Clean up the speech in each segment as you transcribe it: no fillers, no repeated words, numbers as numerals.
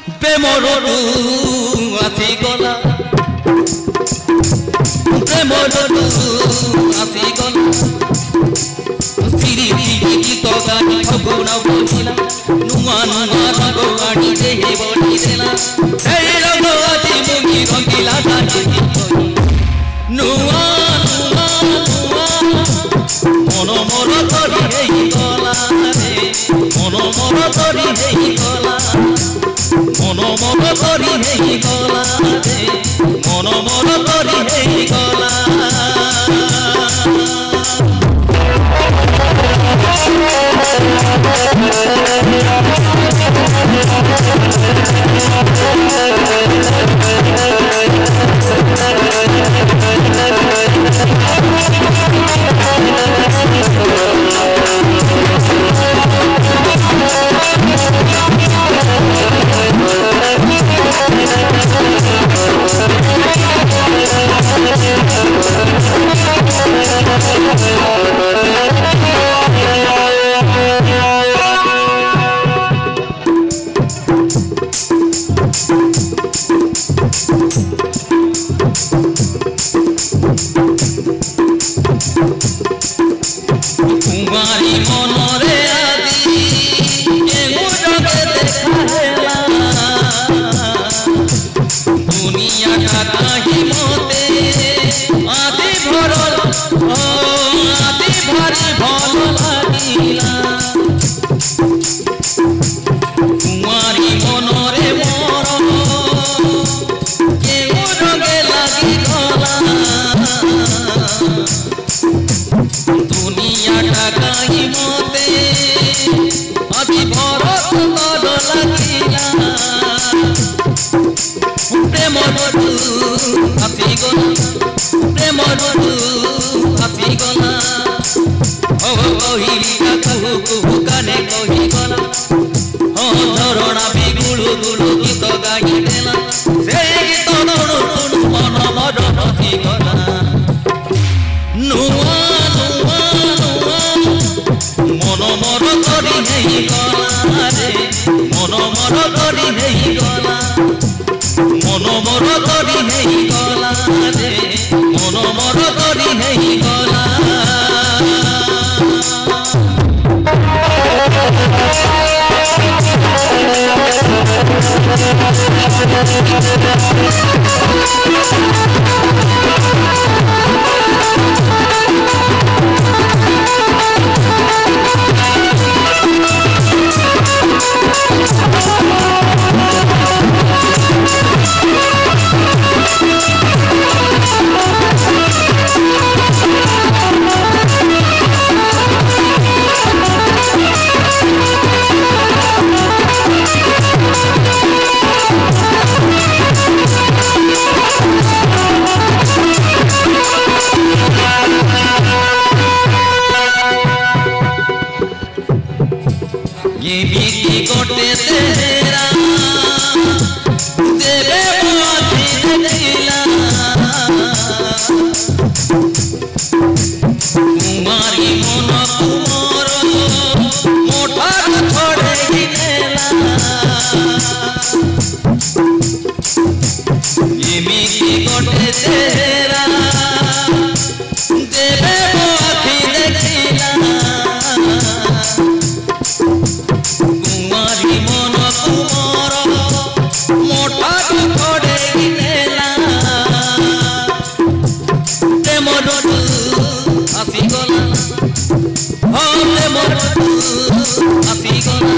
প্রেমর আসি গলা প্রেমর আসি গলা সিরি সিরি গীত গানি ফগুণ বহিলা নুয়া নুয়া রঙ আনি দেহে বলি দেলা এই রঙ আজি মুগি রঙিলা গানি নুয়া নুয়া নুয়া মন মর করি হেই গলা রে মন মর করি হেই গলা মন মর করি হেই গলা রে মন মর করি হেই গলা कुमारी मनरे आदि देखा दुनिया का कहीं मते आदि भरल आदि भारी भल लागिला कुमारी मनरे मोर केउ रंगे लागी गला दुनिया का कहीं मते अभी भरत तल लागिला प्रेम आसी गला प्रेम आसी गला ओ कहिली कुहू कुहू काने कही गला ओ झरणा भी गुलु गुलु गीत गाई देला से गीत धुनु धुनु मन मर रही गला नुआ नुआ नुआ मन मर करी हेई गला रे मन मर करी हेई गला मन मर करी हेई गला रे मन मर करी हेई गला ये बीती गोटे तेरा तेरे बाती देखिला कुमारी मन कुमार मोटा छोड़े गिनेला ये बीती गोटे तेरा तेरे बाती देखिला कुमारी मन कुमार मोटा छोड़े गिनेला प्रेम आसी गला हाँ प्रेम आसी गला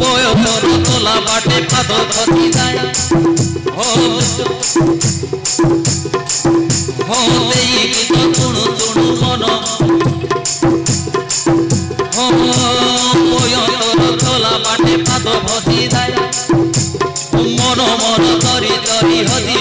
बयसर तला बाटे पाद खसी जाए हाँ सेई गीत शुणु शुणु मन बयसर तला बाटे पाद खसी जाए मन मन तरी तरी हजी